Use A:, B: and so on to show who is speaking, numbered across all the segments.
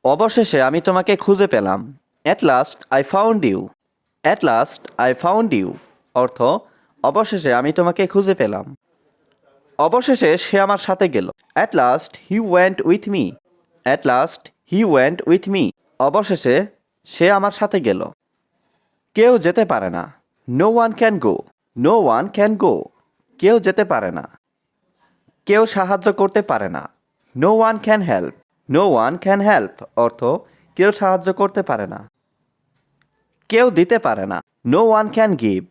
A: অবশেষে আমি তোমাকে খুঁজে পেলাম। At last I found you. At last I found you অর্থ অবশেষে আমি তোমাকে খুঁজে পেলাম। অবশেষে সে আমার সাথে গেল। At last he went with me. At last he went with me অবশেষে সে আমার সাথে গেল। কেউ যেতে পারে না। No one can go. No one can go কেউ যেতে পারে না। কেউ সাহায্য করতে পারে না। No one can help. No one can help অর্থ কেউ সাহায্য করতে পারে না। কেউ দিতে পারে না। No one can give.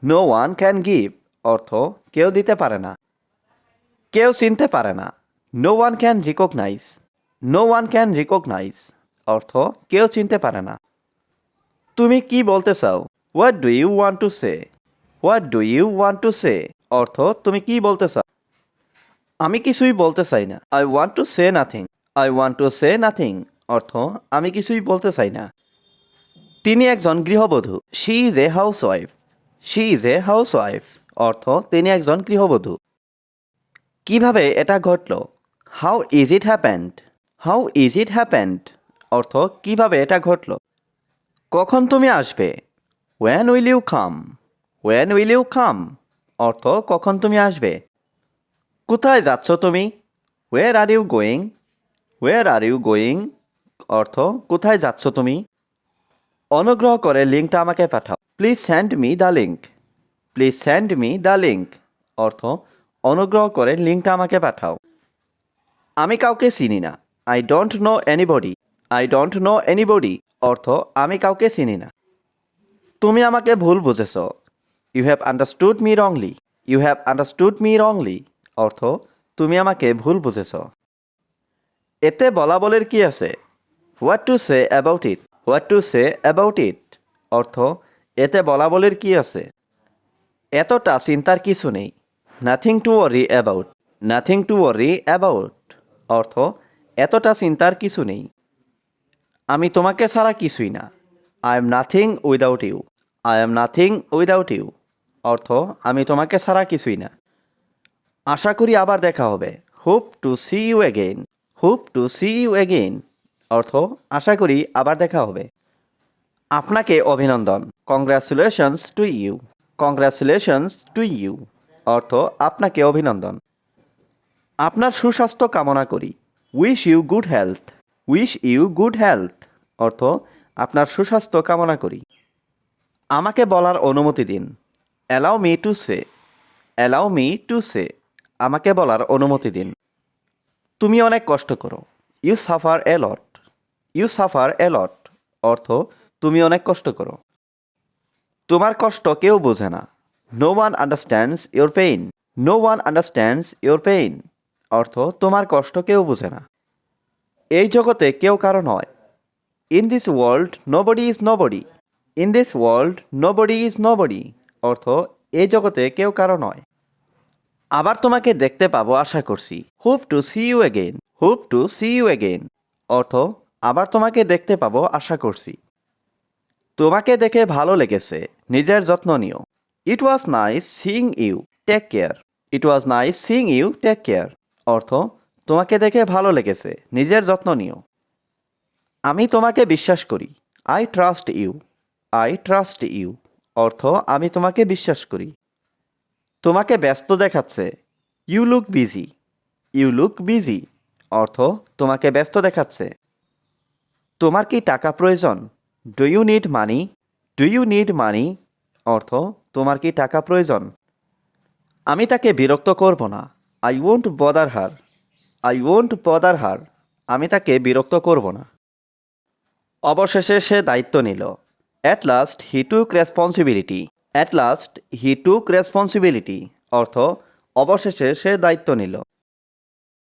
A: No one can give অর্থ কেউ দিতে পারে না। কেউ চিনতে পারে না। No one can recognise. No one can recognise অর্থ কেউ চিনতে পারে না। তুমি কি বলতে চাও? What do you want to say. What do you want to say অর্থ তুমি কি বলতে চাও? আমি কিছুই বলতে চাই না। I want to say nothing. I want to say nothing অর্থ আমি কিছুই বলতে চাই না। তিনি একজন গৃহবধূ। She is a house wife. She is a house wife অর্থ তিনি একজন গৃহবধূ। কিভাবে এটা ঘটল? How is it happened. How is it happened অর্থ কিভাবে এটা ঘটল। কখন তুমি আসবে? When will you come. When will you come অর্থ কখন তুমি আসবে। কোথায় যাচ্ছ তুমি? ওয়ের are you going. Where are you going অর্থ কোথায় যাচ্ছ তুমি। অনুগ্রহ করে লিঙ্কটা আমাকে পাঠাও। Please send me the link. Please send me the link অর্থ অনুগ্রহ করে লিঙ্কটা আমাকে পাঠাও। আমি কাউকে চিনি না। I don't know anybody. I don't know anybody অর্থ আমি কাউকে চিনি না। তুমি আমাকে ভুল বুঝেছ। You have understood me wrongly. You have understood me wrongly অর্থ তুমি আমাকে ভুল বুঝেছ। এতে বলা বলের কি আছে? What to say about it. What to say about it অর্থ এতে বলা বলের কি আছে। এতটা চিন্তার কিছু নেই। Nothing to worry about. Nothing to worry about অর্থ এতটা চিন্তার কিছু নেই। আমি তোমাকে ছাড়া কিছুই না। I am nothing without you. I am nothing without you অর্থ আমি তোমাকে ছাড়া কিছুই না। আশা করি আবার দেখা হবে। Hope to see you again. Hope to see you again অর্থ আশা করি আবার দেখা হবে। আপনাকে অভিনন্দন। Congratulations to you. Congratulations to you অর্থ আপনাকে অভিনন্দন। আপনার সুস্বাস্থ্য কামনা করি। Wish you good health. Wish you good health অর্থ আপনার সুস্বাস্থ্য কামনা করি। আমাকে বলার অনুমতি দিন। Allow me to say. Allow me to say আমাকে বলার অনুমতি দিন। তুমি অনেক কষ্ট করো। You suffer a lot. You suffer a lot অর্থ তুমি অনেক কষ্ট করো। তোমার কষ্ট কেউ বোঝে না। No one understands your pain. No one understands your pain অর্থ তোমার কষ্ট কেউ বোঝে না। এই জগতে কেউ কারো নয়। In this world nobody is nobody. In this world nobody is nobody অর্থ এই জগতে কেউ কারো নয়। আবার তোমাকে দেখতে পাবো আশা করছি। Hope to see you again. Hope to see you again অর্থ আবার তোমাকে দেখতে পাবো আশা করছি। তোমাকে দেখে ভালো লেগেছে। নিজের যত্ন নিও। It was nice seeing you. Take care. It was nice seeing you. Take care অর্থ তোমাকে দেখে ভালো লেগেছে। নিজের যত্ন নিও। আমি তোমাকে বিশ্বাস করি। I trust you. I trust you অর্থ আমি তোমাকে বিশ্বাস করি। তোমাকে ব্যস্ত দেখাচ্ছে। You look busy. You look busy অর্থ তোমাকে ব্যস্ত দেখাচ্ছে। তোমার কি টাকা প্রয়োজন? Do you need money. Do you need money অর্থ তোমার কি টাকা প্রয়োজন। আমি তাকে বিরক্ত করব না। I won't bother her. I won't bother her আমি তাকে বিরক্ত করব না। অবশেষে সে দায়িত্ব নিল। At last he took responsibility. At last he took responsibility অর্থ অবশেষে সে দায়িত্ব নিল।